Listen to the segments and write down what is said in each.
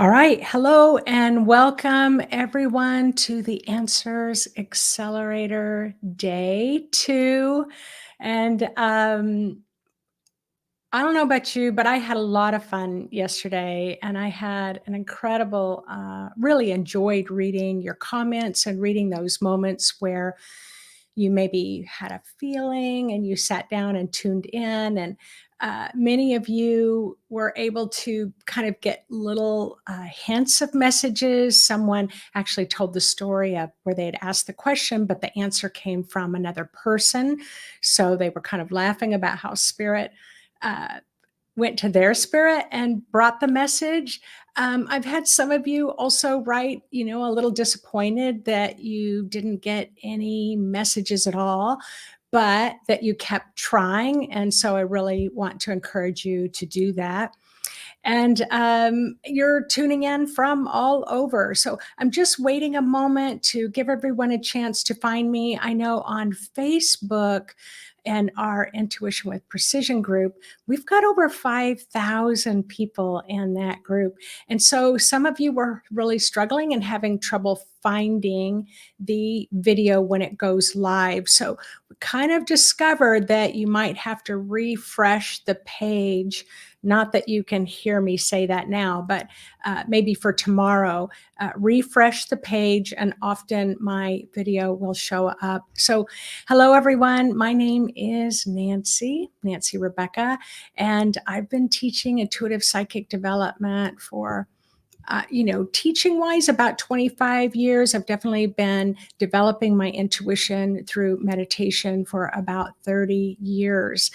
All right. Hello and welcome everyone to the Answers Accelerator Day 2. And I don't know about you, but I had a lot of fun yesterday and I had an incredible, really enjoyed reading your comments and reading those moments where you maybe had a feeling and you sat down and tuned in. And many of you were able to kind of get little hints of messages. Someone actually told the story of where they had asked the question, but the answer came from another person. So they were kind of laughing about how spirit uh, went to their spirit and brought the message. I've had some of you also write, a little disappointed that you didn't get any messages at all, but that you kept trying. And so I really want to encourage you to do that. And you're tuning in from all over. So I'm just waiting a moment to give everyone a chance to find me. I know on Facebook and our Intuition with Precision group, we've got over 5,000 people in that group. And so some of you were really struggling and having trouble finding the video when it goes live. So we kind of discovered that you might have to refresh the page. Not that you can hear me say that now, but maybe for tomorrow, refresh the page and often my video will show up. So hello, everyone. My name is Nancy Rebecca, and I've been teaching intuitive psychic development for teaching wise, about 25 years. I've definitely been developing my intuition through meditation for about 30 years.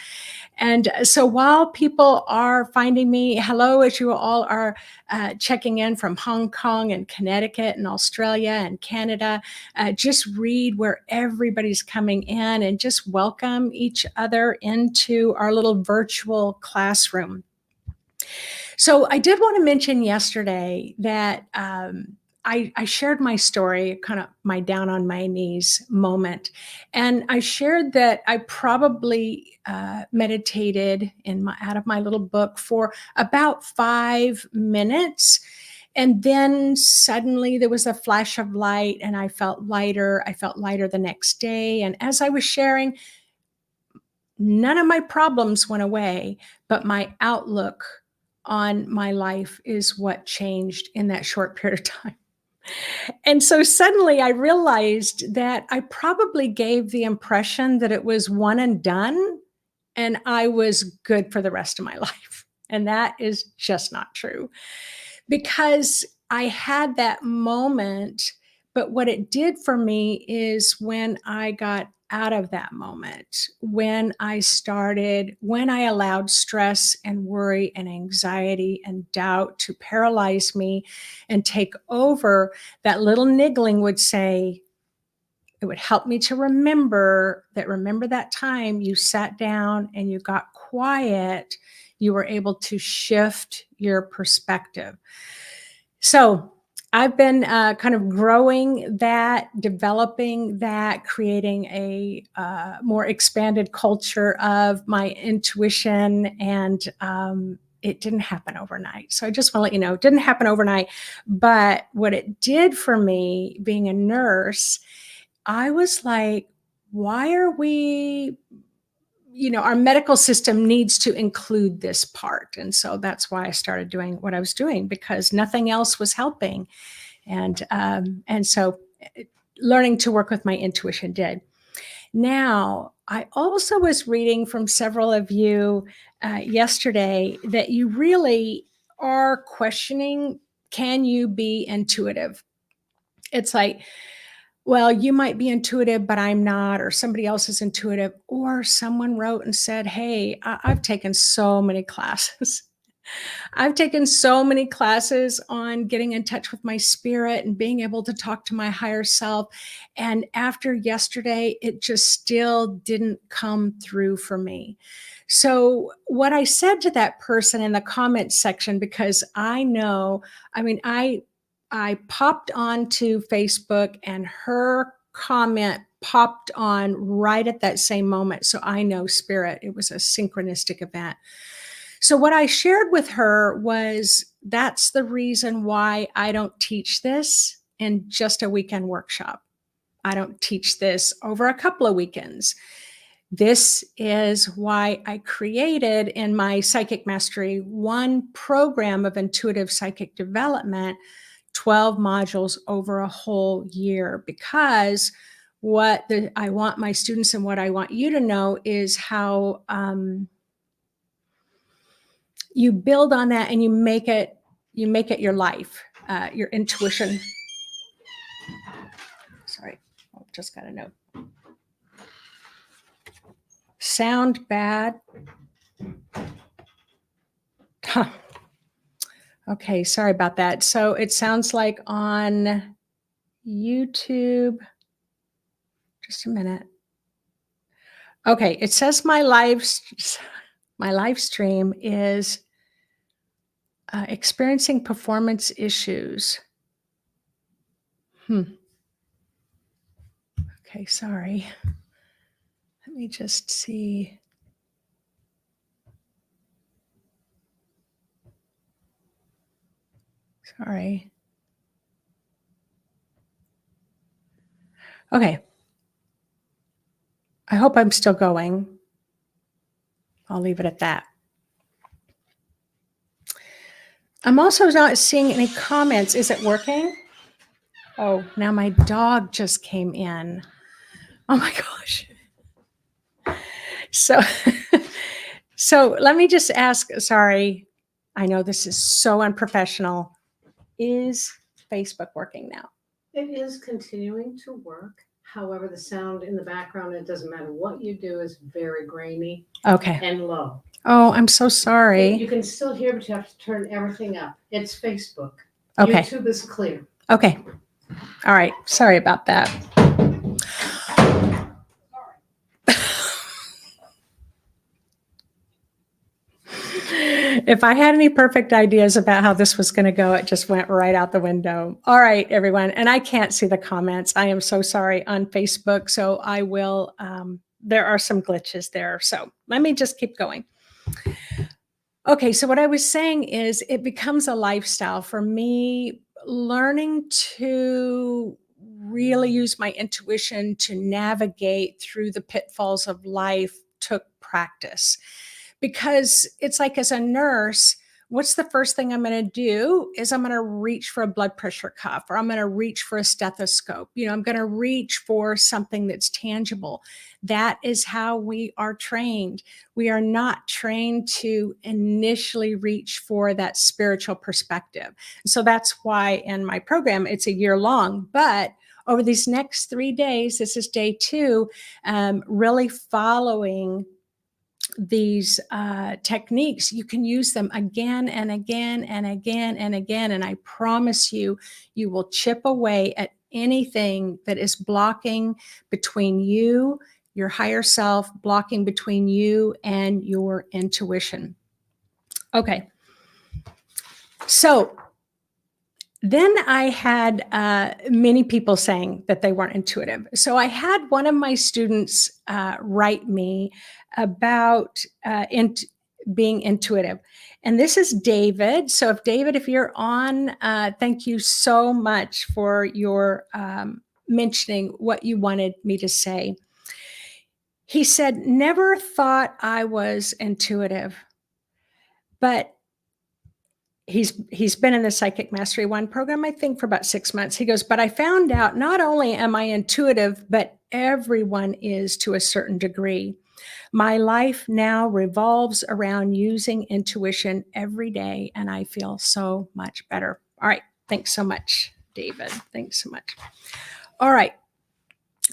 And so while people are finding me, hello, as you all are checking in from Hong Kong and Connecticut and Australia and Canada, just read where everybody's coming in and just welcome each other into our little virtual classroom. So I did want to mention yesterday that I shared my story, kind of my down on my knees moment. And I shared that I probably meditated out of my little book for about 5 minutes. And then suddenly there was a flash of light and I felt lighter. I felt lighter the next day. And as I was sharing, none of my problems went away, but my outlook on my life is what changed in that short period of time. And so suddenly I realized that I probably gave the impression that it was one and done and I was good for the rest of my life. And that is just not true because I had that moment. But what it did for me is when I got out of that moment, when I allowed stress and worry and anxiety and doubt to paralyze me and take over, that little niggling would say, it would help me to remember that time you sat down and you got quiet, you were able to shift your perspective. So I've been kind of growing that, developing that, creating a more expanded culture of my intuition. And it didn't happen overnight. So I just want to let you know, it didn't happen overnight. But what it did for me, being a nurse, I was like, why are we, our medical system needs to include this part. And so that's why I started doing what I was doing, because nothing else was helping. And so learning to work with my intuition did. Now, I also was reading from several of you yesterday that you really are questioning, can you be intuitive? It's like, well, you might be intuitive, but I'm not, or somebody else is intuitive. Or someone wrote and said, hey, I've taken so many classes. I've taken so many classes on getting in touch with my spirit and being able to talk to my higher self. And after yesterday, it just still didn't come through for me. So what I said to that person in the comments section, because I know, I popped onto Facebook and her comment popped on right at that same moment. So I know spirit, it was a synchronistic event. So what I shared with her was that's the reason why I don't teach this in just a weekend workshop. I don't teach this over a couple of weekends. This is why I created in my Psychic Mastery 1 program of intuitive psychic development, 12 modules over a whole year, because I want my students and what I want you to know is how you build on that and you make it your life, your intuition. Sorry, just got a note. Sound bad. Huh. Okay, sorry about that. So it sounds like on YouTube, just a minute. Okay, it says my live stream is experiencing performance issues. Okay, sorry. Let me just see. Sorry. Okay. I hope I'm still going. I'll leave it at that. I'm also not seeing any comments. Is it working? Oh, now my dog just came in. Oh my gosh. So, so let me just ask, sorry, I know this is so unprofessional. Is Facebook working now? It is continuing to work. However, the sound in the background, it doesn't matter what you do, is very grainy Okay. and low. Oh, I'm so sorry. You can still hear, but you have to turn everything up. It's Facebook. Okay. YouTube is clear. Okay. All right. Sorry about that. If I had any perfect ideas about how this was going to go, it just went right out the window. All right, everyone. And I can't see the comments. I am so sorry on Facebook. So I will, there are some glitches there. So let me just keep going. Okay, so what I was saying is it becomes a lifestyle for me, learning to really use my intuition to navigate through the pitfalls of life took practice. Because it's like, as a nurse, what's the first thing I'm going to do is I'm going to reach for a blood pressure cuff, or I'm going to reach for a stethoscope. I'm going to reach for something that's tangible. That is how we are trained. We are not trained to initially reach for that spiritual perspective. So that's why in my program, it's a year long, but over these next 3 days, this is day 2, really following these techniques, you can use them again and again and again and again. And I promise you, you will chip away at anything that is blocking between you, your higher self, blocking between you and your intuition. Okay. So then I had many people saying that they weren't intuitive. So I had one of my students write me about being intuitive. And this is David. So if you're on, thank you so much for your mentioning what you wanted me to say. He said, never thought I was intuitive, but he's been in the Psychic Mastery 1 program, I think, for about 6 months. He goes, but I found out not only am I intuitive, but everyone is to a certain degree. My life now revolves around using intuition every day, and I feel so much better. All right. Thanks so much, David. Thanks so much. All right.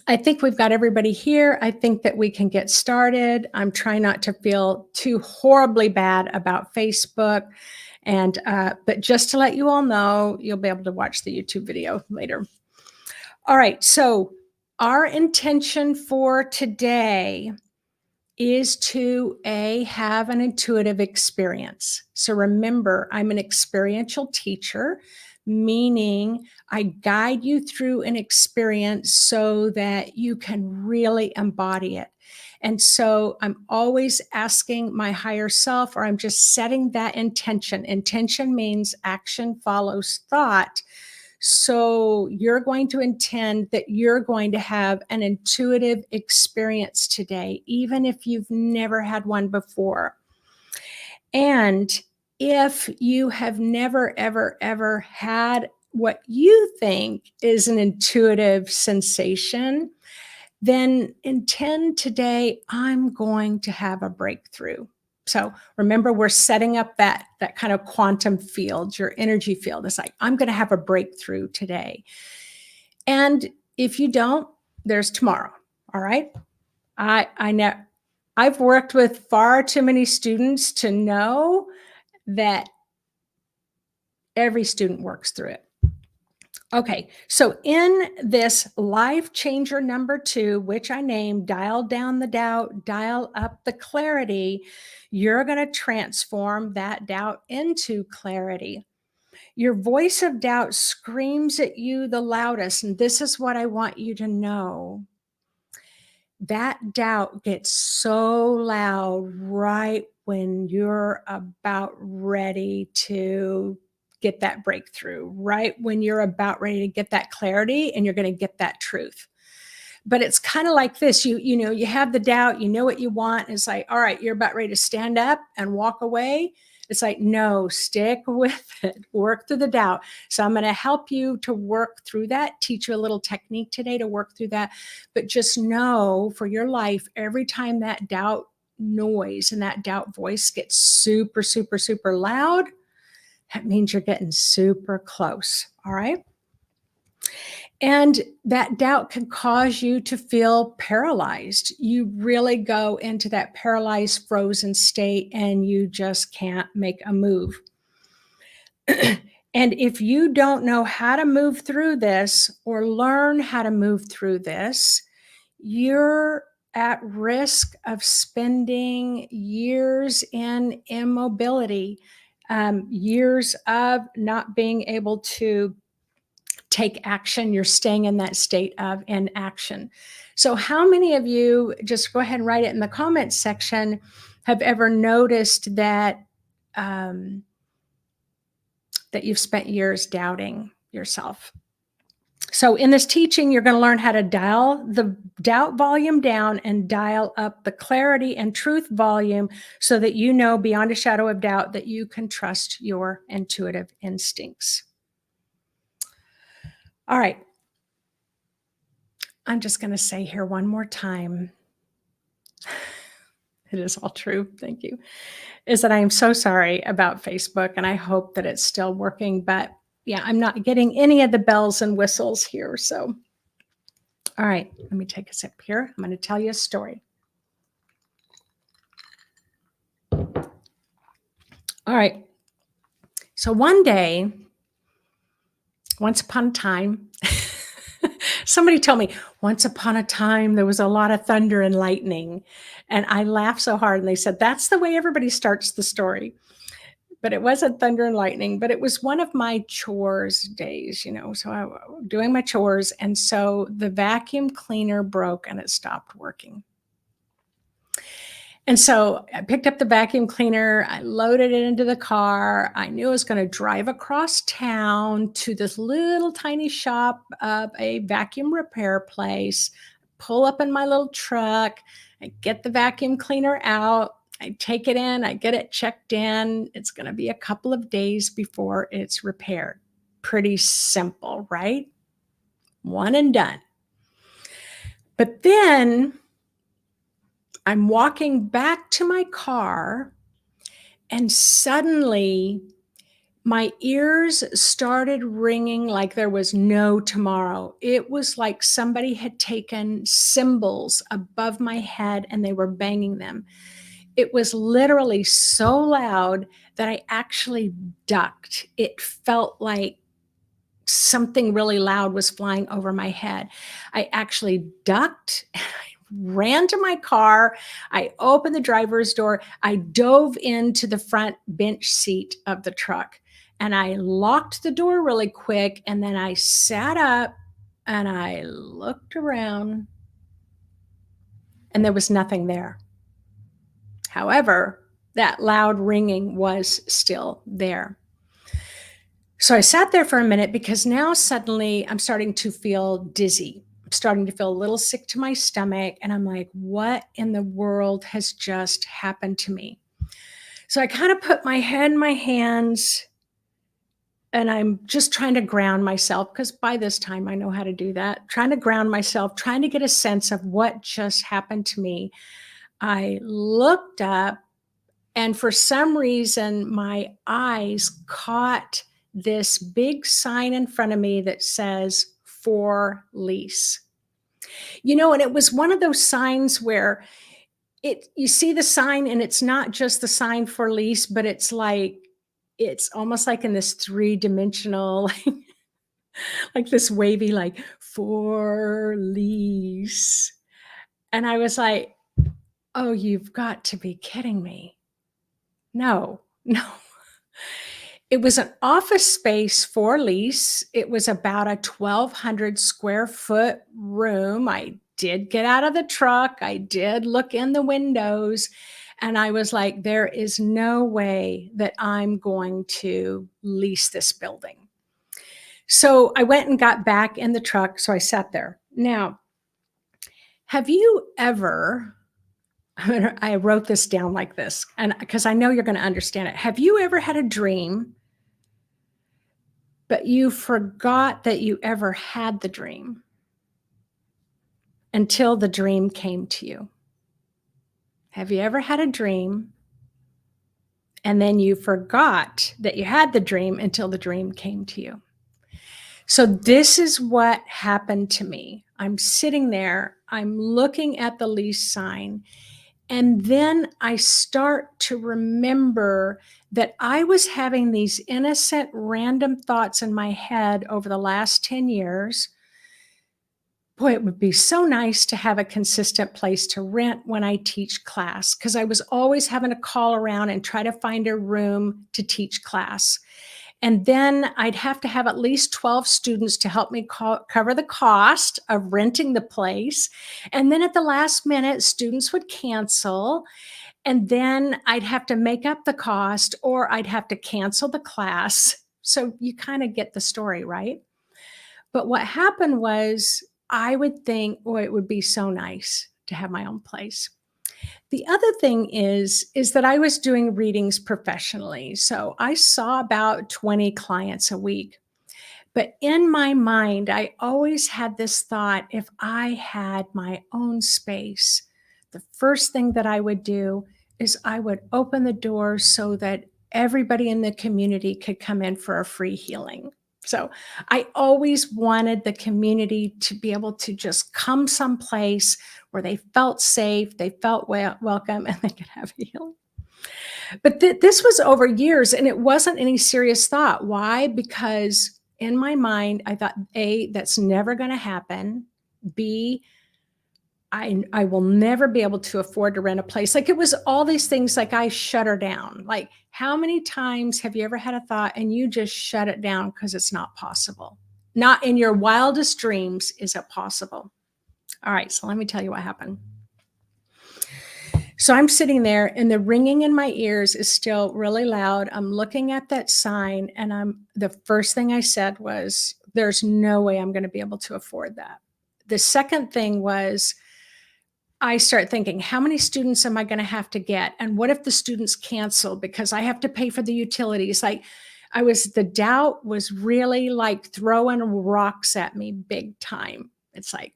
I think we've got everybody here. I think that we can get started. I'm trying not to feel too horribly bad about Facebook. And but just to let you all know, you'll be able to watch the YouTube video later. All right, so our intention for today is to have an intuitive experience. So remember, I'm an experiential teacher, meaning I guide you through an experience so that you can really embody it. And so I'm always asking my higher self, or I'm just setting that intention. Intention means action follows thought. So you're going to intend that you're going to have an intuitive experience today, even if you've never had one before. And if you have never, ever, ever had what you think is an intuitive sensation, then intend today, I'm going to have a breakthrough. So remember, we're setting up that kind of quantum field, your energy field. It's like, I'm going to have a breakthrough today. And if you don't, there's tomorrow. All right. I know I've worked with far too many students to know that every student works through it. Okay, so in this life changer number 2, which I named Dial Down the Doubt, Dial Up the Clarity, you're going to transform that doubt into clarity. Your voice of doubt screams at you the loudest, and this is what I want you to know. That doubt gets so loud right when you're about ready to get that breakthrough, right when you're about ready to get that clarity and you're going to get that truth. But it's kind of like this, you know, you have the doubt, you know what you want, and it's like, all right, you're about ready to stand up and walk away. It's like, no, stick with it, work through the doubt. So I'm going to help you to work through that, teach you a little technique today to work through that. But just know for your life, every time that doubt noise and that doubt voice gets super, super, super loud, that means you're getting super close. All right. And that doubt can cause you to feel paralyzed. You really go into that paralyzed, frozen state, and you just can't make a move. And if you don't know how to move through this or learn how to move through this, you're at risk of spending years in immobility, years of not being able to take action. You're staying in that state of inaction. So how many of you, just go ahead and write it in the comments section, have ever noticed that that you've spent years doubting yourself? So in this teaching, you're going to learn how to dial the doubt volume down and dial up the clarity and truth volume so that you know beyond a shadow of doubt that you can trust your intuitive instincts. All right. I'm just going to say here one more time, it is all true, thank you, is that I am so sorry about Facebook, and I hope that it's still working. But yeah, I'm not getting any of the bells and whistles here. So, all right, let me take a sip here. I'm going to tell you a story. All right. So one day, once upon a time, somebody told me, once upon a time, there was a lot of thunder and lightning. And I laughed so hard. And they said, that's the way everybody starts the story. But it wasn't thunder and lightning, but it was one of my chores days, you know. So I was doing my chores. And so the vacuum cleaner broke and it stopped working. And so I picked up the vacuum cleaner, I loaded it into the car. I knew I was going to drive across town to this little tiny shop of a vacuum repair place, pull up in my little truck, I get the vacuum cleaner out, I take it in, I get it checked in. It's going to be a couple of days before it's repaired. Pretty simple, right? One and done. But then I'm walking back to my car, and suddenly my ears started ringing like there was no tomorrow. It was like somebody had taken cymbals above my head and they were banging them. It was literally so loud that I actually ducked. It felt like something really loud was flying over my head. I actually ducked and I ran to my car. I opened the driver's door. I dove into the front bench seat of the truck and I locked the door really quick. And then I sat up and I looked around and there was nothing there. However, that loud ringing was still there. So I sat there for a minute because now suddenly I'm starting to feel dizzy. I'm starting to feel a little sick to my stomach. And I'm like, what in the world has just happened to me? So I kind of put my head in my hands and I'm just trying to ground myself because by this time I know how to do that. Trying to ground myself, trying to get a sense of what just happened to me. I looked up, and for some reason, my eyes caught this big sign in front of me that says for lease. And it was one of those signs where you see the sign and it's not just the sign for lease, but it's almost like in this three-dimensional, like this wavy, like for lease. And I was like, oh, you've got to be kidding me. No, no. It was an office space for lease. It was about a 1,200 square foot room. I did get out of the truck. I did look in the windows. And I was like, there is no way that I'm going to lease this building. So I went and got back in the truck. So I sat there. Now, have you ever, I wrote this down like this, and because I know you're going to understand it. Have you ever had a dream, but you forgot that you ever had the dream until the dream came to you? Have you ever had a dream and then you forgot that you had the dream until the dream came to you? So this is what happened to me. I'm sitting there, I'm looking at the lease sign, and then I start to remember that I was having these innocent, random thoughts in my head over the last 10 years. Boy, it would be so nice to have a consistent place to rent when I teach class, because I was always having to call around and try to find a room to teach class. And then I'd have to have at least 12 students to help me cover the cost of renting the place. And then at the last minute, students would cancel. And then I'd have to make up the cost or I'd have to cancel the class. So you kind of get the story, right? But what happened was I would think, oh, it would be so nice to have my own place. The other thing is that I was doing readings professionally. So I saw about 20 clients a week. But in my mind, I always had this thought, if I had my own space, the first thing that I would do is I would open the doors so that everybody in the community could come in for a free healing. So I always wanted the community to be able to just come someplace where they felt safe, they felt welcome, and they could have a healing. But this was over years, and it wasn't any serious thought. Why? Because in my mind, I thought, A, that's never going to happen. B, I will never be able to afford to rent a place. Like, it was all these things, like I shut her down. Like, how many times have you ever had a thought and you just shut it down because it's not possible? Not in your wildest dreams is it possible. All right, so let me tell you what happened. So I'm sitting there and the ringing in my ears is still really loud. I'm looking at that sign and the first thing I said was, there's no way I'm going to be able to afford that. The second thing was, I start thinking, how many students am I going to have to get? And what if the students cancel because I have to pay for the utilities? Like, the doubt was really like throwing rocks at me big time. It's like,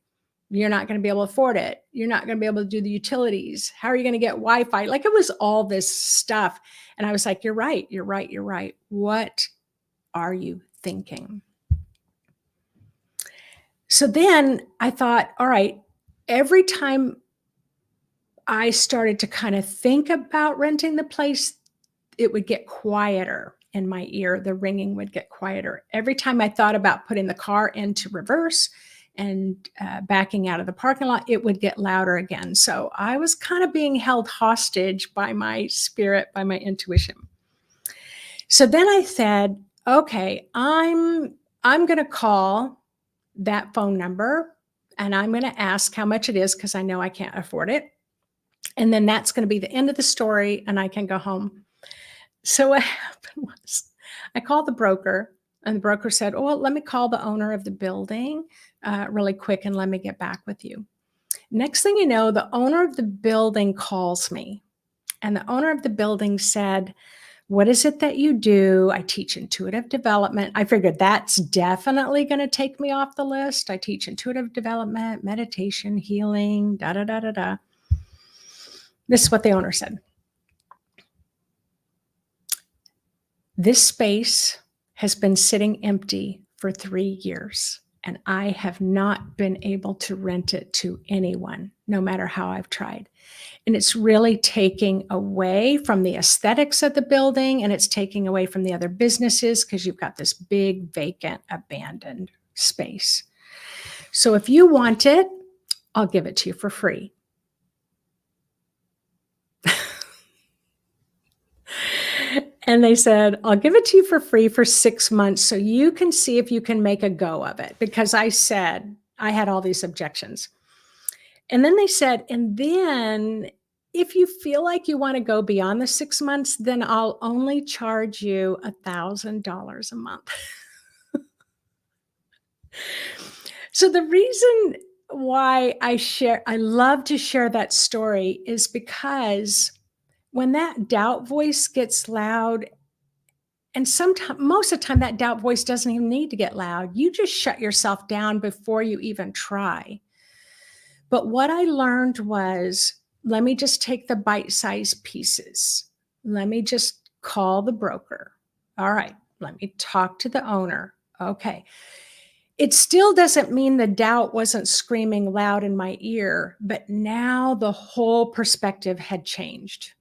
you're not going to be able to afford it. You're not going to be able to do the utilities. How are you going to get Wi-Fi? Like, it was all this stuff. And I was like, you're right. You're right. You're right. What are you thinking? So then I thought, all right, every time I started to kind of think about renting the place, it would get quieter in my ear. The ringing would get quieter. Every time I thought about putting the car into reverse and backing out of the parking lot, it would get louder again. So I was kind of being held hostage by my spirit, by my intuition. So then I said, okay, I'm going to call that phone number and I'm going to ask how much it is because I know I can't afford it. And then that's going to be the end of the story and I can go home. So what happened was I called the broker and the broker said, oh, well, let me call the owner of the building really quick and let me get back with you. Next thing you know, the owner of the building calls me and the owner of the building said, what is it that you do? I teach intuitive development. I figured that's definitely going to take me off the list. I teach intuitive development, meditation, healing, da, da, da, da, da. This is what the owner said. This space has been sitting empty for 3 years, and I have not been able to rent it to anyone, no matter how I've tried. And it's really taking away from the aesthetics of the building, and it's taking away from the other businesses because you've got this big, vacant, abandoned space. So if you want it, I'll give it to you for free. And they said, I'll give it to you for free for 6 months so you can see if you can make a go of it. Because I said, I had all these objections. And then they said, and then if you feel like you want to go beyond the 6 months, then I'll only charge you $1,000 a month. So the reason why I love to share that story is because when that doubt voice gets loud, and sometimes, most of the time, that doubt voice doesn't even need to get loud. You just shut yourself down before you even try. But what I learned was, let me just take the bite-sized pieces. Let me just call the broker. All right, let me talk to the owner. Okay. It still doesn't mean the doubt wasn't screaming loud in my ear, but now the whole perspective had changed.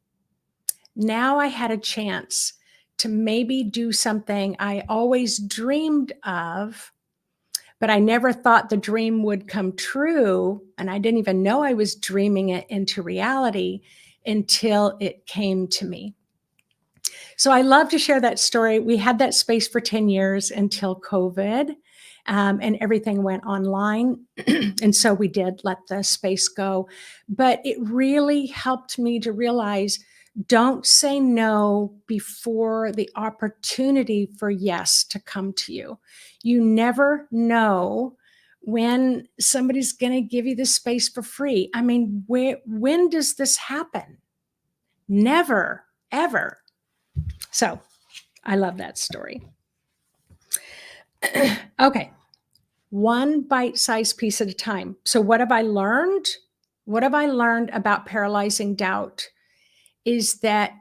Now I had a chance to maybe do something I always dreamed of, but I never thought the dream would come true. And I didn't even know I was dreaming it into reality until it came to me. So I love to share that story. We had that space for 10 years until COVID, and everything went online. And so we did let the space go. But it really helped me to realize, don't say no before the opportunity for yes to come to you. You never know when somebody's going to give you the space for free. I mean, when does this happen? Never, ever. So I love that story. Okay. One bite-sized piece at a time. So what have I learned? What have I learned about paralyzing doubt is that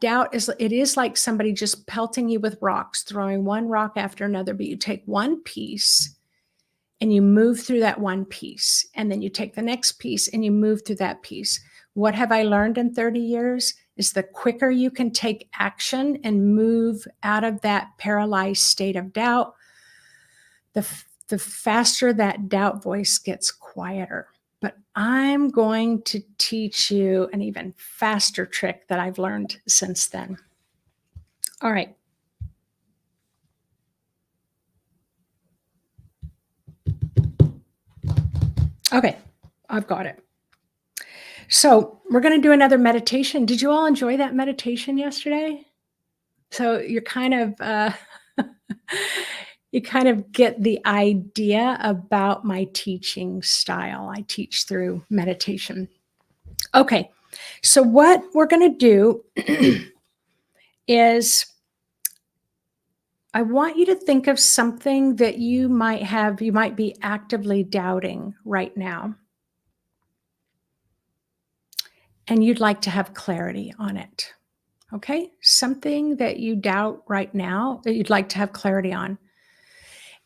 doubt is like somebody just pelting you with rocks, throwing one rock after another, but you take one piece and you move through that one piece. And then you take the next piece and you move through that piece. What have I learned in 30 years is the quicker you can take action and move out of that paralyzed state of doubt, the faster that doubt voice gets quieter. But I'm going to teach you an even faster trick that I've learned since then. All right. Okay, I've got it. So we're going to do another meditation. Did you all enjoy that meditation yesterday? So you're kind of, you kind of get the idea about my teaching style. I teach through meditation. Okay, so what we're going to do is I want you to think of something that you might be actively doubting right now. And you'd like to have clarity on it. Okay, something that you doubt right now that you'd like to have clarity on.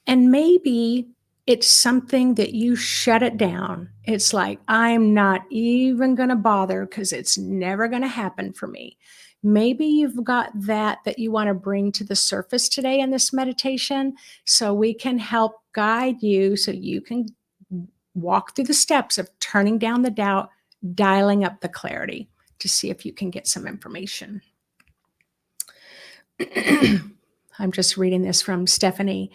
And maybe it's something that you shut it down. It's like, I'm not even going to bother because it's never going to happen for me. Maybe you've got that you want to bring to the surface today in this meditation, so we can help guide you so you can walk through the steps of turning down the doubt, dialing up the clarity to see if you can get some information. I'm just reading this from Stephanie.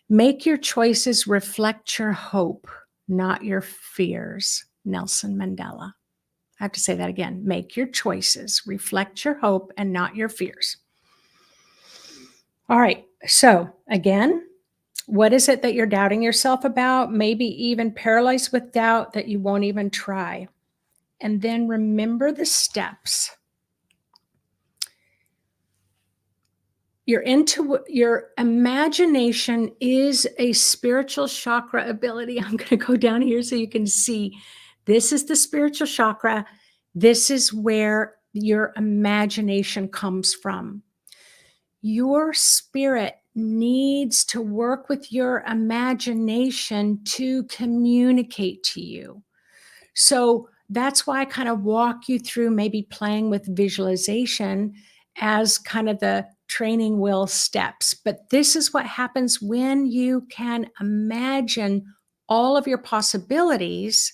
Make your choices reflect your hope not your fears. Nelson Mandela. I have to say that again. Make your choices, reflect your hope, and not your fears. All right. So, again, what is it that you're doubting yourself about? Maybe even paralyzed with doubt that you won't even try. And then remember the steps. Your imagination is a spiritual chakra ability. I'm going to go down here so you can see. This is the spiritual chakra. This is where your imagination comes from. Your spirit needs to work with your imagination to communicate to you. So that's why I kind of walk you through maybe playing with visualization as kind of the training wheel steps. But this is what happens when you can imagine all of your possibilities.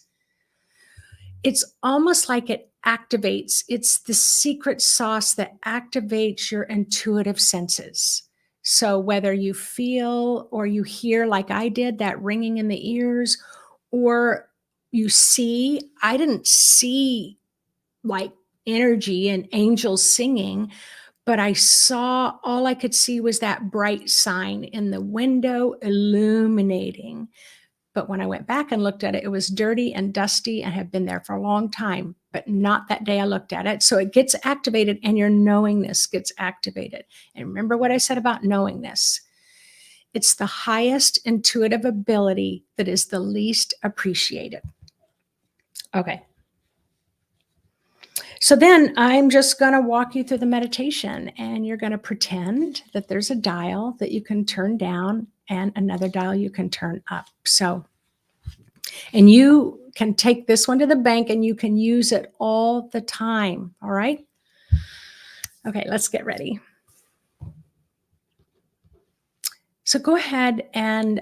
It's almost like it activates. It's the secret sauce that activates your intuitive senses. So whether you feel or you hear, like I did, that ringing in the ears, or you see, I didn't see like energy and angels singing, but I saw, all I could see was that bright sign in the window illuminating. But when I went back and looked at it, it was dirty and dusty and had been there for a long time, but not that day I looked at it. So it gets activated and your knowingness gets activated. And remember what I said about knowingness. It's the highest intuitive ability that is the least appreciated. Okay. So then I'm just going to walk you through the meditation, and you're going to pretend that there's a dial that you can turn down and another dial you can turn up. So, and you can take this one to the bank and you can use it all the time. All right. Okay, let's get ready. So go ahead and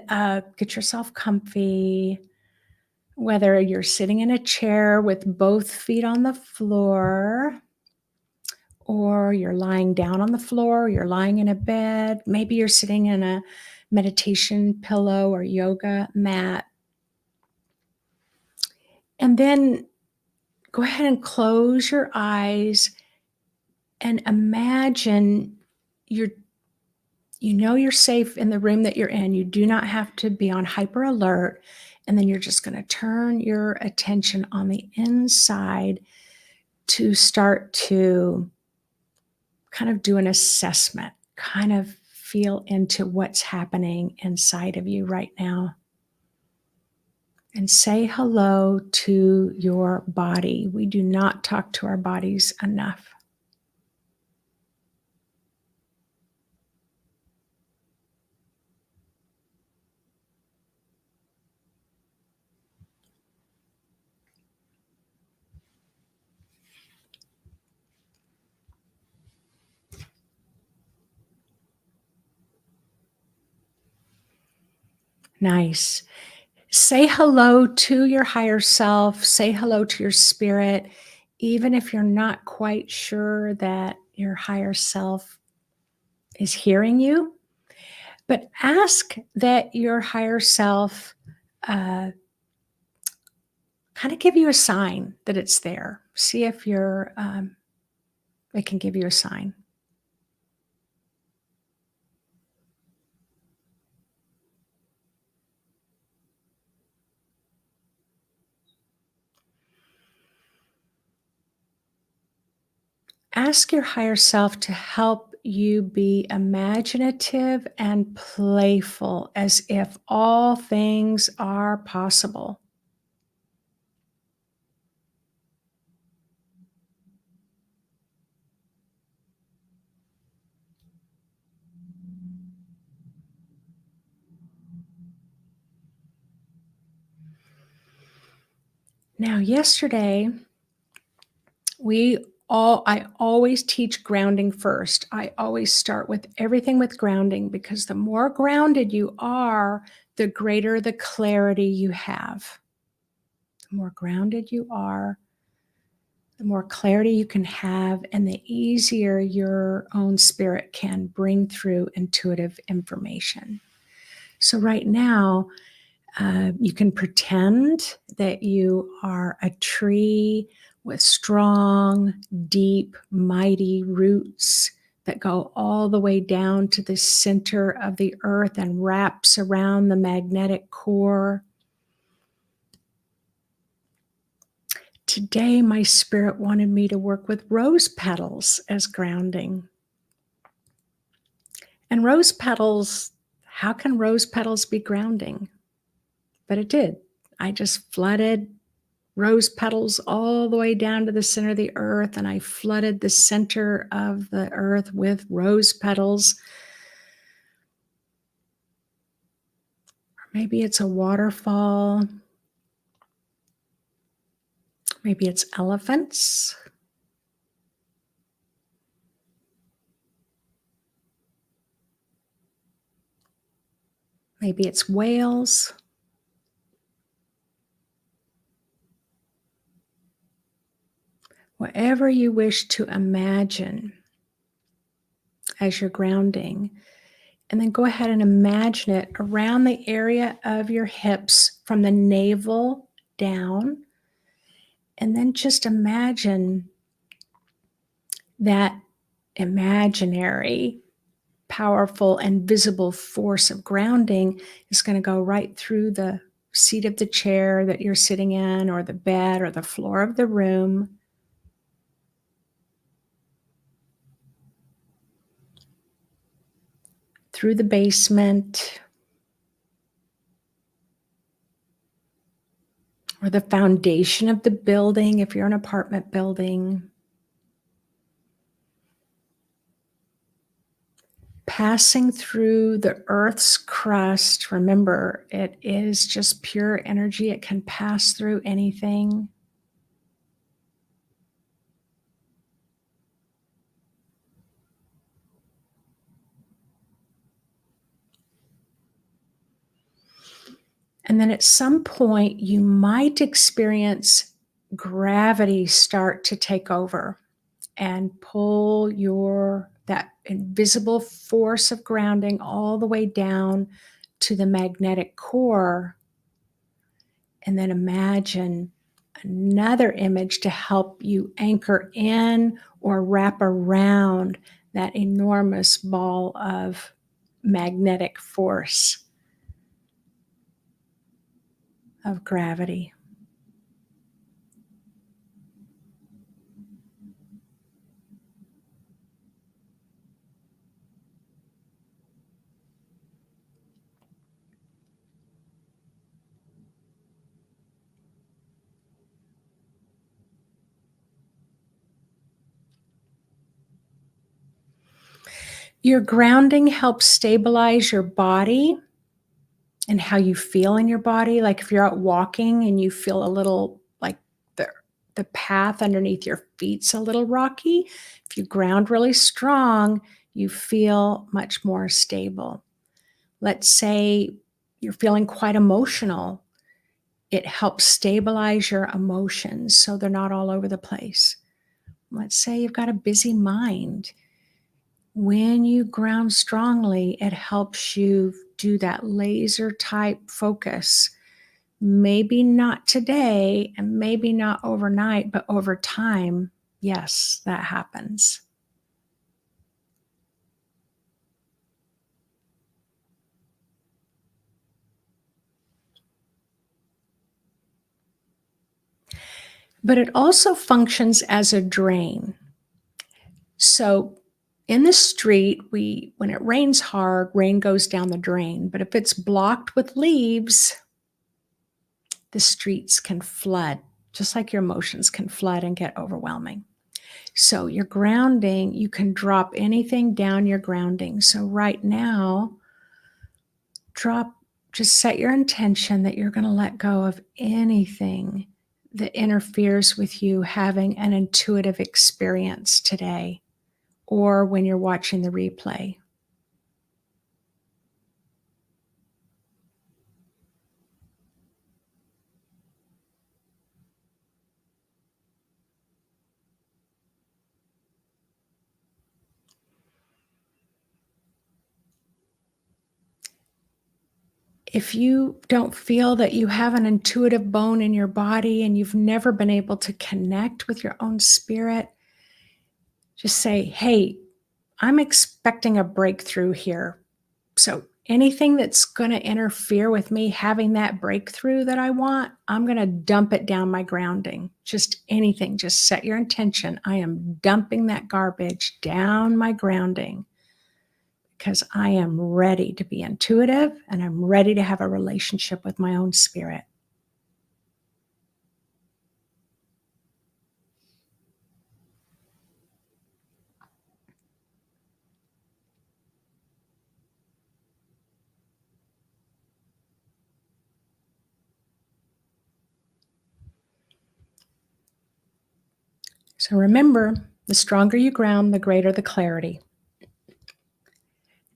get yourself comfy, whether you're sitting in a chair with both feet on the floor, or you're lying down on the floor, you're lying in a bed, maybe you're sitting in a meditation pillow or yoga mat. And then go ahead and close your eyes and imagine you're safe in the room that you're in. You do not have to be on hyper alert. And then you're just going to turn your attention on the inside to start to kind of do an assessment, kind of feel into what's happening inside of you right now. And say hello to your body. We do not talk to our bodies enough. Nice. Say hello to your higher self. Say hello to your spirit, even if you're not quite sure that your higher self is hearing you. But ask that your higher self kind of give you a sign that it's there. See if it can give you a sign. Ask your higher self to help you be imaginative and playful, as if all things are possible. Now, yesterday, I always teach grounding first. I always start with everything with grounding, because the more grounded you are, the greater the clarity you have. The more grounded you are, the more clarity you can have, and the easier your own spirit can bring through intuitive information. So right now, You can pretend that you are a tree with strong, deep, mighty roots that go all the way down to the center of the earth and wraps around the magnetic core. Today, my spirit wanted me to work with rose petals as grounding. And rose petals, how can rose petals be grounding? But it did. I just flooded rose petals all the way down to the center of the earth, and I flooded the center of the earth with rose petals. Or maybe it's a waterfall. Maybe it's elephants. Maybe it's whales. Whatever you wish to imagine as you're grounding. And then go ahead and imagine it around the area of your hips from the navel down. And then just imagine that imaginary, powerful, and visible force of grounding is going to go right through the seat of the chair that you're sitting in, or the bed, or the floor of the room. Through the basement, or the foundation of the building if you're an apartment building. Passing through the earth's crust. Remember, it is just pure energy. It can pass through anything. And then at some point, you might experience gravity start to take over and pull that invisible force of grounding all the way down to the magnetic core. And then imagine another image to help you anchor in or wrap around that enormous ball of magnetic force of gravity. Your grounding helps stabilize your body and how you feel in your body. Like if you're out walking and you feel a little like the path underneath your feet's a little rocky, if you ground really strong, you feel much more stable. Let's say you're feeling quite emotional. It helps stabilize your emotions so they're not all over the place. Let's say you've got a busy mind. When you ground strongly, it helps you do that laser type focus. Maybe not today and maybe not overnight, but over time, yes, that happens. But it also functions as a drain. So in the street, when it rains hard, rain goes down the drain. But if it's blocked with leaves, the streets can flood, just like your emotions can flood and get overwhelming. So your grounding, you can drop anything down your grounding. So right now, just set your intention that you're going to let go of anything that interferes with you having an intuitive experience today or when you're watching the replay. If you don't feel that you have an intuitive bone in your body and you've never been able to connect with your own spirit, just say, hey, I'm expecting a breakthrough here. So anything that's going to interfere with me having that breakthrough that I want, I'm going to dump it down my grounding. Just anything. Just set your intention. I am dumping that garbage down my grounding because I am ready to be intuitive and I'm ready to have a relationship with my own spirit. So remember, the stronger you ground, the greater the clarity.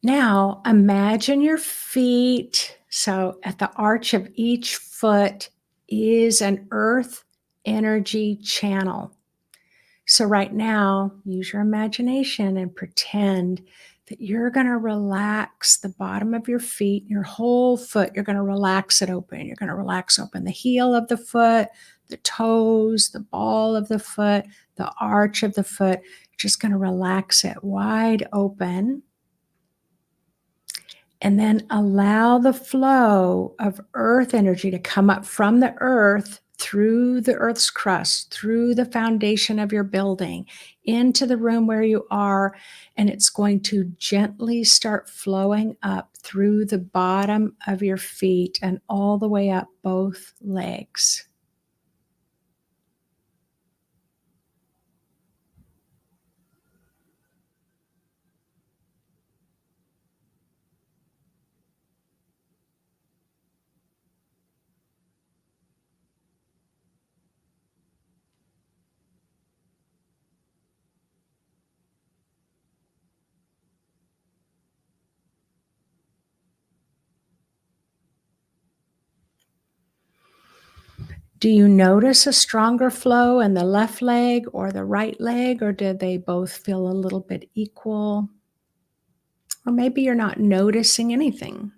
Now imagine your feet. So at the arch of each foot is an earth energy channel. So right now, use your imagination and pretend that you're going to relax the bottom of your feet, your whole foot. You're going to relax it open. You're going to relax open the heel of the foot, the toes, the ball of the foot, the arch of the foot. You're just going to relax it wide open. And then allow the flow of earth energy to come up from the earth through the earth's crust, through the foundation of your building, into the room where you are. And it's going to gently start flowing up through the bottom of your feet and all the way up both legs. Do you notice a stronger flow in the left leg or the right leg, or do they both feel a little bit equal? Or maybe you're not noticing anything.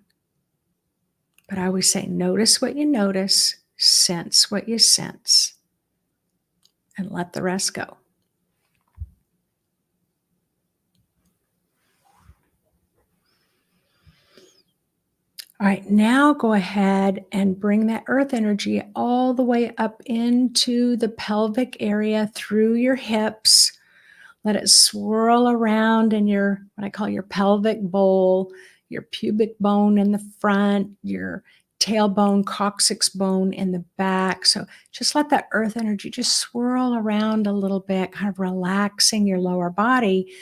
But I always say, notice what you notice, sense what you sense, and let the rest go. All right, now go ahead and bring that earth energy all the way up into the pelvic area through your hips. Let it swirl around in your, what I call your pelvic bowl, your pubic bone in the front, your tailbone, coccyx bone in the back. So just let that earth energy just swirl around a little bit, kind of relaxing your lower body.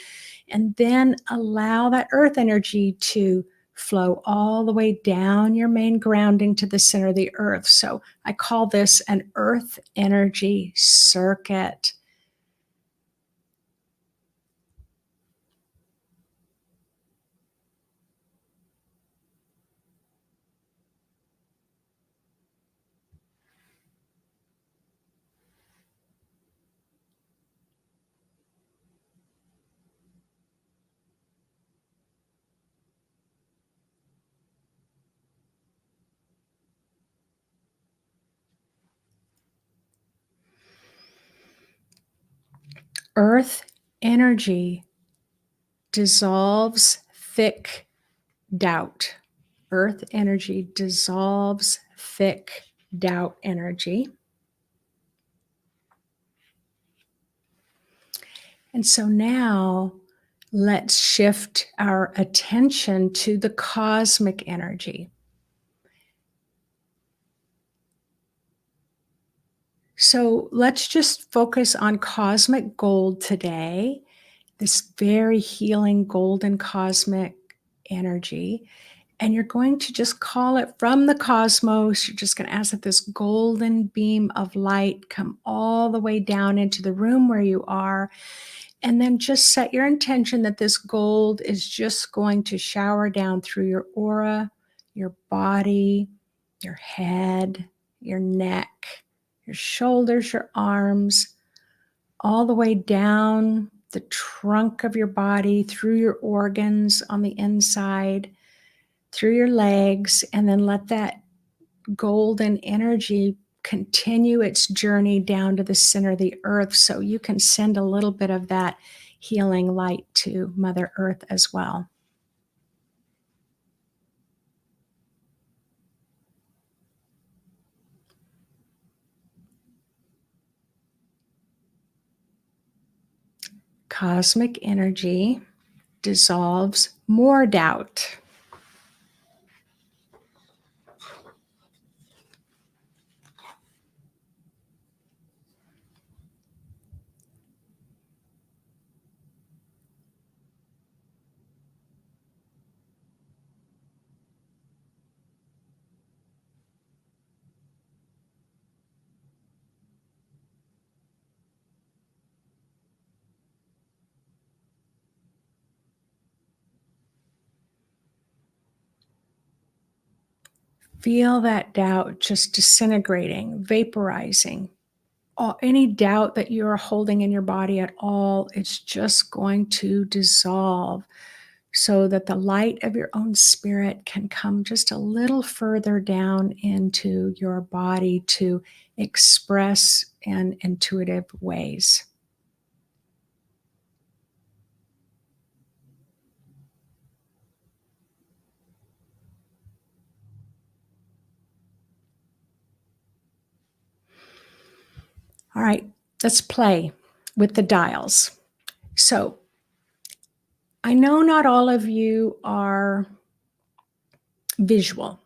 And then allow that earth energy to flow all the way down your main grounding to the center of the earth. So I call this an earth energy circuit. Earth energy dissolves thick doubt. Earth energy dissolves thick doubt energy. And so now let's shift our attention to the cosmic energy. So let's just focus on cosmic gold today, this very healing golden cosmic energy. And you're going to just call it from the cosmos. You're just going to ask that this golden beam of light come all the way down into the room where you are. And then just set your intention that this gold is just going to shower down through your aura, your body, your head, your neck, your shoulders, your arms, all the way down the trunk of your body, through your organs on the inside, through your legs, and then let that golden energy continue its journey down to the center of the earth so you can send a little bit of that healing light to Mother Earth as well. Cosmic energy dissolves more doubt. Feel that doubt just disintegrating, vaporizing. Any doubt that you're holding in your body at all, it's just going to dissolve so that the light of your own spirit can come just a little further down into your body to express in intuitive ways. All right, let's play with the dials. So I know not all of you are visual,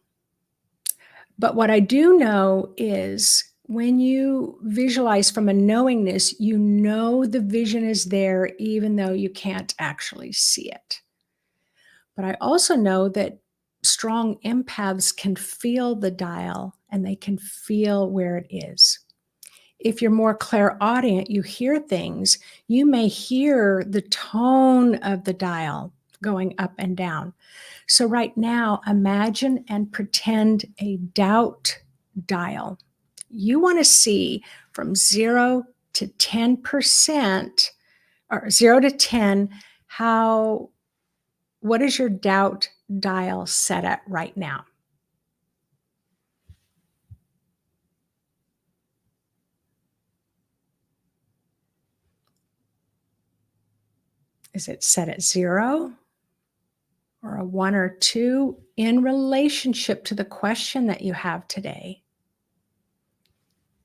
but what I do know is when you visualize from a knowingness, you know the vision is there even though you can't actually see it. But I also know that strong empaths can feel the dial and they can feel where it is. If you're more clairaudient, you hear things, you may hear the tone of the dial going up and down. So right now, imagine and pretend a doubt dial. You want to see from 0 to 10%, or 0 to 10, what is your doubt dial set at right now? Is it set at 0 or a 1 or 2 in relationship to the question that you have today?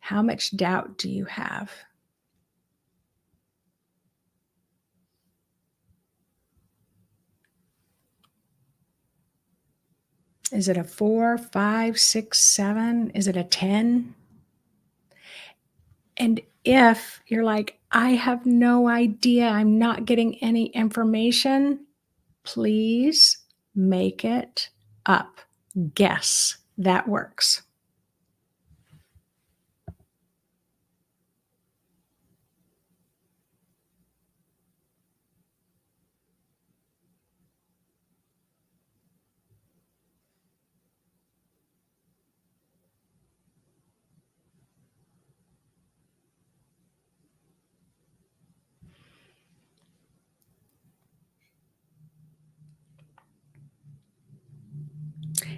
How much doubt do you have? Is it a 4, 5, 6, 7? Is it a 10? And if you're like, I have no idea, I'm not getting any information, please make it up. Guess. That works.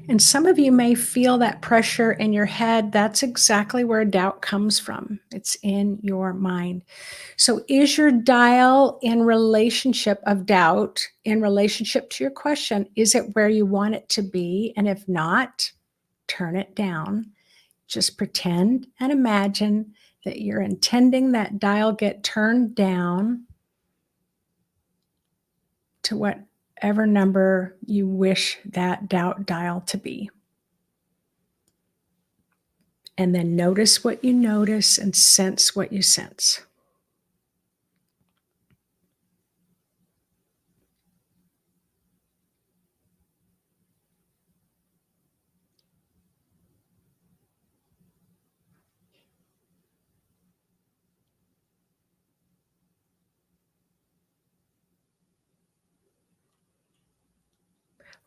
And some of you may feel that pressure in your head. That's exactly where doubt comes from. It's in your mind. So is your dial in relationship of doubt, in relationship to your question? Is it where you want it to be? And if not, turn it down. Just pretend and imagine that you're intending that dial get turned down to whatever number you wish that doubt dial to be. And then notice what you notice and sense what you sense.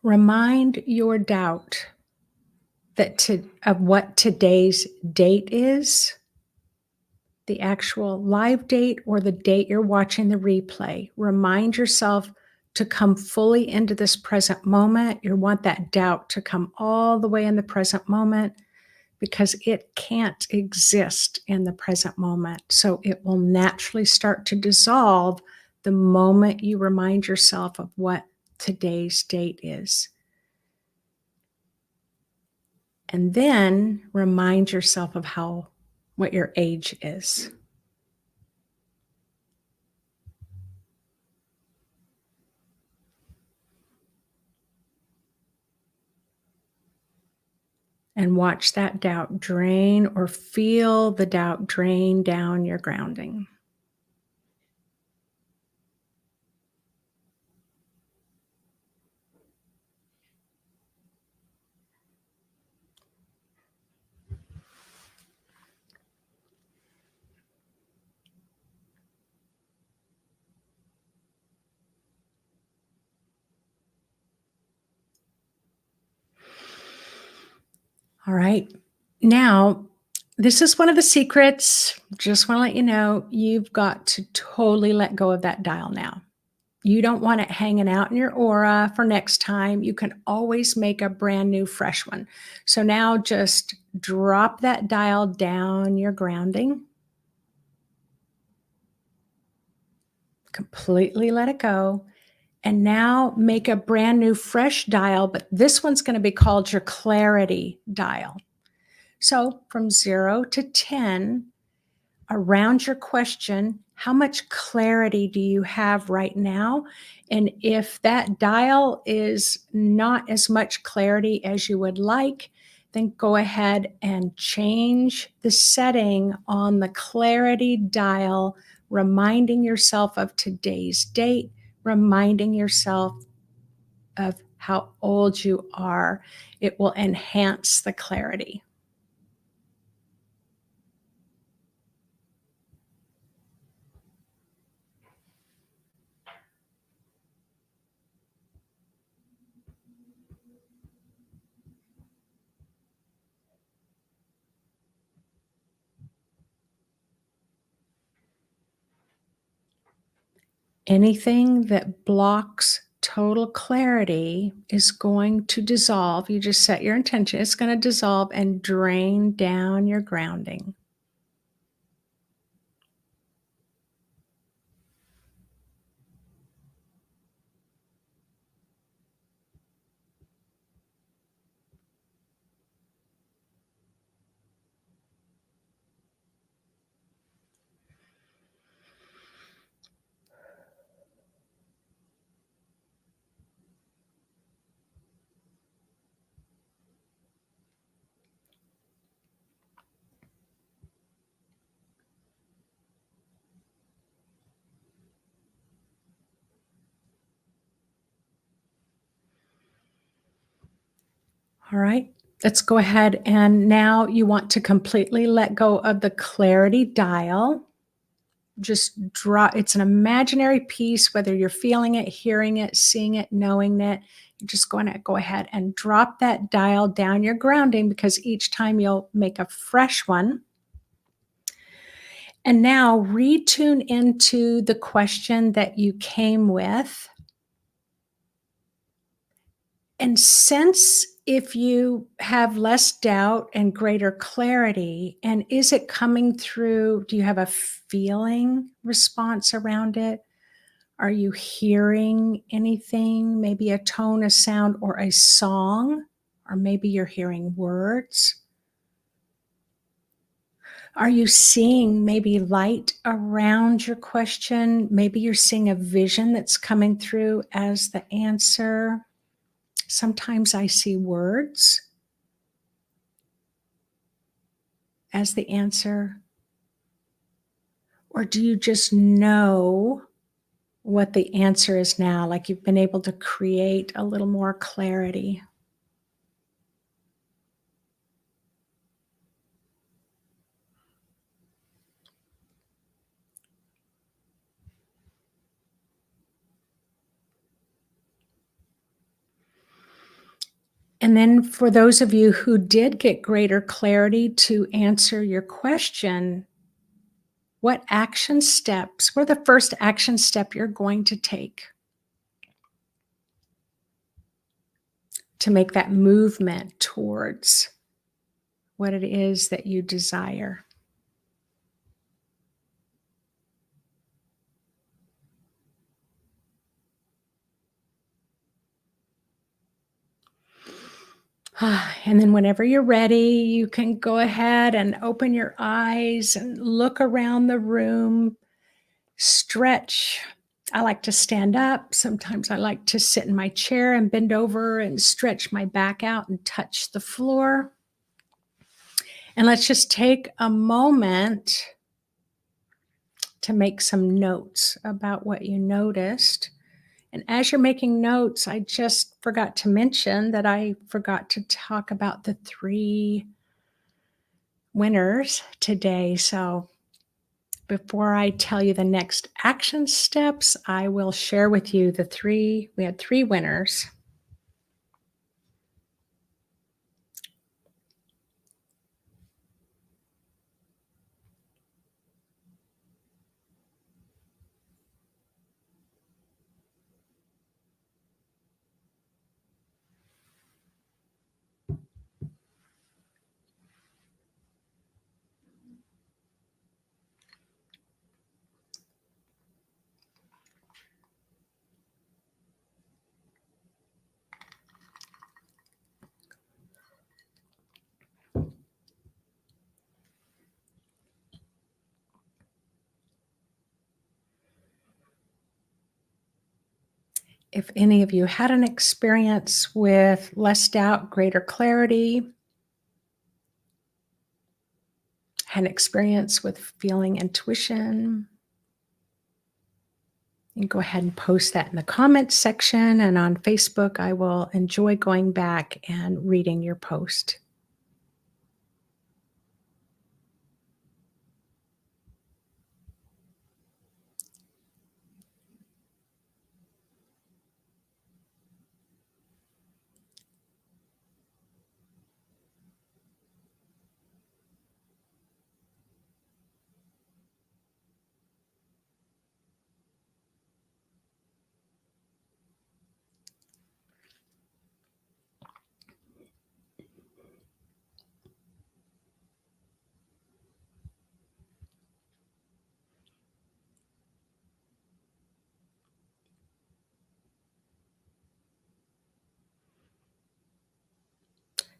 Remind your doubt of what today's date is, the actual live date or the date you're watching the replay. Remind yourself to come fully into this present moment. You want that doubt to come all the way in the present moment because it can't exist in the present moment. So it will naturally start to dissolve the moment you remind yourself of what today's date is. And then remind yourself of what your age is. And watch that doubt drain or feel the doubt drain down your grounding. All right. Now, this is one of the secrets. Just want to let you know, you've got to totally let go of that dial now. You don't want it hanging out in your aura for next time. You can always make a brand new, fresh one. So now just drop that dial down your grounding. Completely let it go. And now make a brand new, fresh dial, but this one's going to be called your clarity dial. So from 0 to 10, around your question, how much clarity do you have right now? And if that dial is not as much clarity as you would like, then go ahead and change the setting on the clarity dial, reminding yourself of today's date, reminding yourself of how old you are. It will enhance the clarity. Anything that blocks total clarity is going to dissolve. You just set your intention. It's going to dissolve and drain down your grounding. All right. Let's go ahead and now you want to completely let go of the clarity dial. Just draw, it's an imaginary piece, whether you're feeling it, hearing it, seeing it, knowing it. You're just going to go ahead and drop that dial down your grounding because each time you'll make a fresh one. And now retune into the question that you came with and sense if you have less doubt and greater clarity. And is it coming through? Do you have a feeling response around it? Are you hearing anything? Maybe a tone, a sound, or a song? Or maybe you're hearing words? Are you seeing maybe light around your question? Maybe you're seeing a vision that's coming through as the answer. Sometimes I see words as the answer. Or do you just know what the answer is now? Like you've been able to create a little more clarity. And then for those of you who did get greater clarity to answer your question, what are the first action step you're going to take? to make that movement towards what it is that you desire. And then whenever you're ready, you can go ahead and open your eyes and look around the room, stretch. I like to stand up. Sometimes I like to sit in my chair and bend over and stretch my back out and touch the floor. And let's just take a moment to make some notes about what you noticed. And as you're making notes, I just forgot to mention that I forgot to talk about the 3 winners today. So before I tell you the next action steps, I will share with you we had 3 winners. If any of you had an experience with less doubt, greater clarity, had an experience with feeling intuition, you can go ahead and post that in the comments section. And on Facebook, I will enjoy going back and reading your post.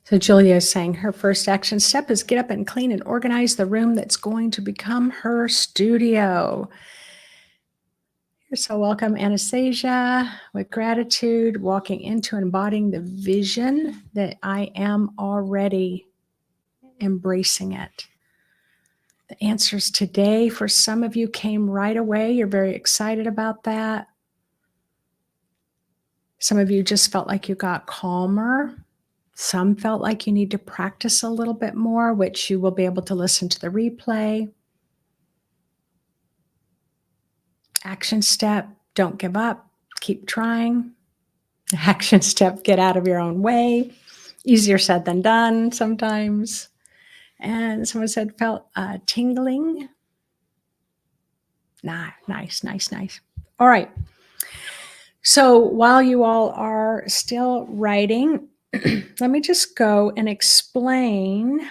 So Julia is saying her first action step is get up and clean and organize the room that's going to become her studio. You're so welcome, Anastasia. With gratitude, walking into and embodying the vision that I am already embracing it. The answers today for some of you came right away. You're very excited about that. Some of you just felt like you got calmer. Some felt like you need to practice a little bit more, which you will be able to listen to the replay. Action step, don't give up, keep trying. Action step, get out of your own way. Easier said than done sometimes. And someone said felt tingling. Nice. All right. So while you all are still writing, let me just go and explain.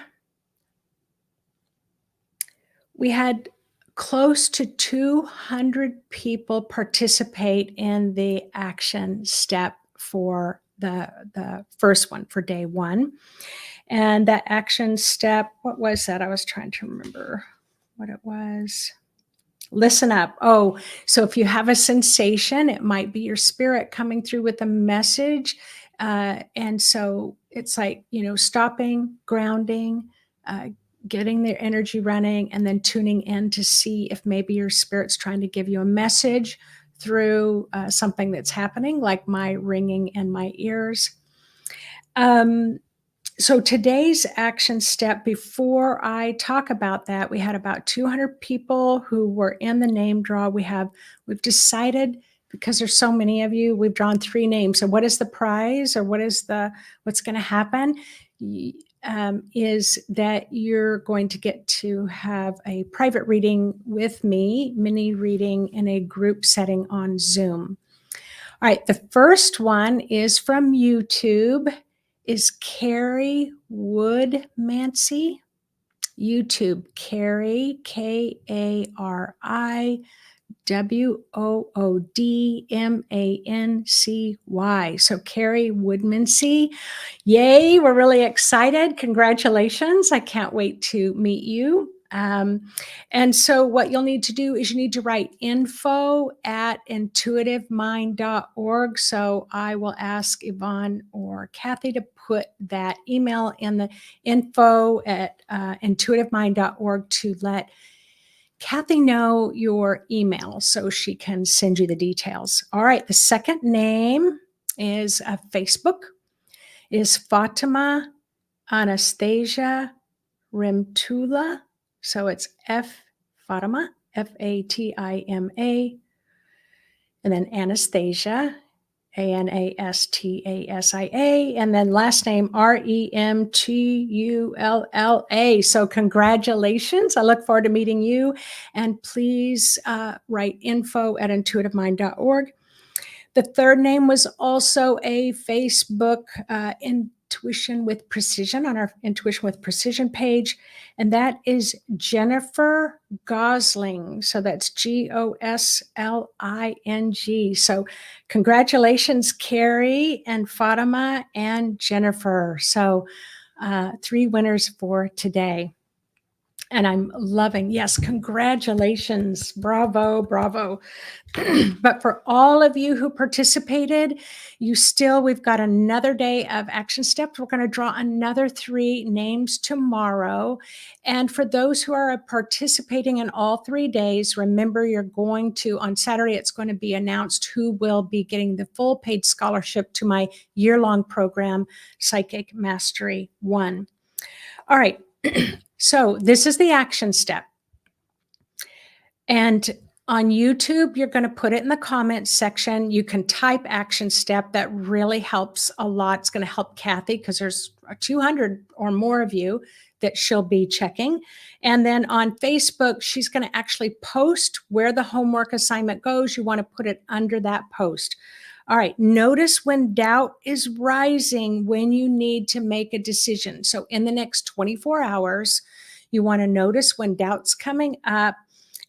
We had close to 200 people participate in the action step for the first one, for day 1. And that action step, what was that? I was trying to remember what it was. Listen up. Oh, so if you have a sensation, it might be your spirit coming through with a message. And so it's like, stopping, grounding, getting their energy running, and then tuning in to see if maybe your spirit's trying to give you a message through something that's happening, like my ringing in my ears. So today's action step, before I talk about that, we had about 200 people who were in the name draw. We've decided, because there's so many of you, we've drawn 3 names. So what is the prize, or what's going to happen? Is that you're going to get to have a private reading with me, mini reading in a group setting on Zoom. All right, the first one is from YouTube, is Carrie Woodmancy. YouTube, Carrie, KarrieWoodmancy. So Carrie Woodmancy. Yay, we're really excited. Congratulations. I can't wait to meet you. And so what you'll need to do is you need to write info@intuitivemind.org. So I will ask Yvonne or Kathy to put that email in the info@intuitivemind.org to let Kathy know your email so she can send you the details. All right, the second name is Facebook is Fatima Anastasia Remtula. So it's Fatima, Fatima, and then Anastasia, Anastasia, and then last name Remtulla. So congratulations. I look forward to meeting you. And please write info@intuitivemind.org. The third name was also a Facebook Intuition with Precision on our Intuition with Precision page, and that is Jennifer Gosling. So that's Gosling. So congratulations, Carrie and Fatima and Jennifer. So 3 winners for today. And I'm loving, yes, congratulations. Bravo, bravo. But for all of you who participated, we've got another day of action steps. We're going to draw another 3 names tomorrow. And for those who are participating in all 3 days, remember on Saturday, it's going to be announced who will be getting the full paid scholarship to my year-long program, Psychic Mastery 1. All right. So this is the action step. And on YouTube, you're going to put it in the comments section. You can type action step. That really helps a lot. It's going to help Kathy because there's 200 or more of you that she'll be checking. And then on Facebook, she's going to actually post where the homework assignment goes. You want to put it under that post. All right, notice when doubt is rising, when you need to make a decision. So in the next 24 hours, you want to notice when doubt's coming up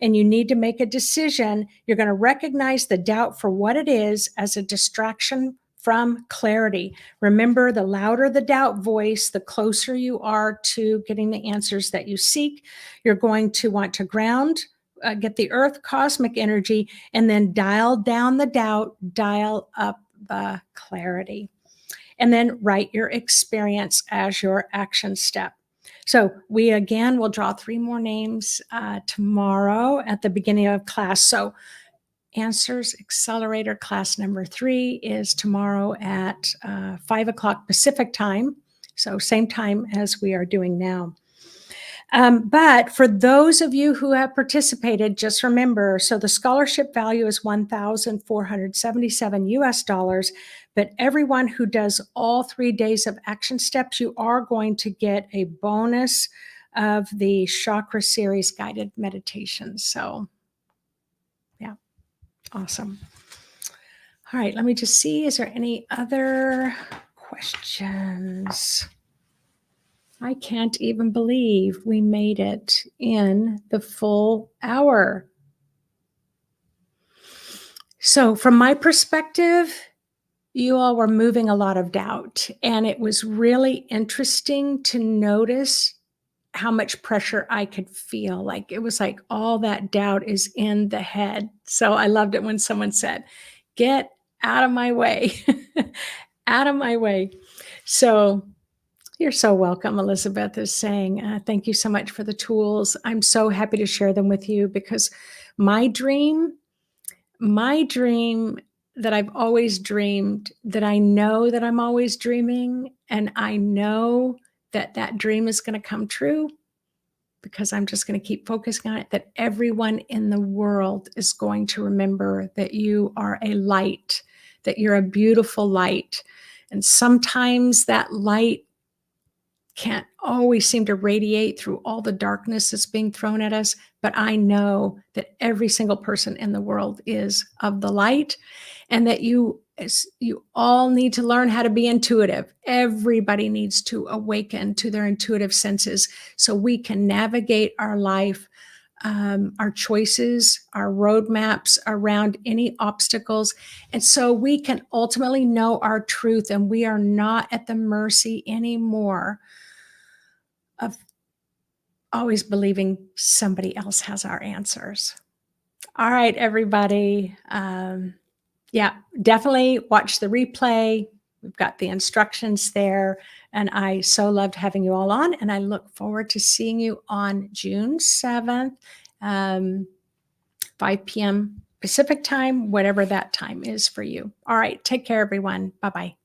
and you need to make a decision. You're going to recognize the doubt for what it is as a distraction from clarity. Remember, the louder the doubt voice, the closer you are to getting the answers that you seek. You're going to want to ground, get the earth cosmic energy, and then dial down the doubt, dial up the clarity. And then write your experience as your action step. So we again will draw 3 more names tomorrow at the beginning of class. So ANSWERS Accelerator class number 3 is tomorrow at 5 o'clock Pacific time. So same time as we are doing now. But for those of you who have participated, just remember, so the scholarship value is $1,477 US, but everyone who does all 3 days of action steps, you are going to get a bonus of the chakra series guided meditations. So yeah, awesome. All right, let me just see, is there any other questions? I can't even believe we made it in the full hour. So from my perspective, you all were moving a lot of doubt, and it was really interesting to notice how much pressure I could feel. Like it was like all that doubt is in the head. So I loved it when someone said, "Get out of my way," out of my way. So you're so welcome, Elizabeth is saying. Thank you so much for the tools. I'm so happy to share them with you because my dream that I've always dreamed, that I know that I'm always dreaming, and I know that that dream is going to come true because I'm just going to keep focusing on it, that everyone in the world is going to remember that you are a light, that you're a beautiful light. And sometimes that light can't always seem to radiate through all the darkness that's being thrown at us, but I know that every single person in the world is of the light, and that you all need to learn how to be intuitive. Everybody needs to awaken to their intuitive senses so we can navigate our life, our choices, our roadmaps around any obstacles. And so we can ultimately know our truth, and we are not at the mercy anymore of always believing somebody else has our answers. All right, everybody. Yeah, definitely watch the replay. We've got the instructions there. And I so loved having you all on. And I look forward to seeing you on June 7th, 5 p.m. Pacific time, whatever that time is for you. All right, take care, everyone. Bye-bye.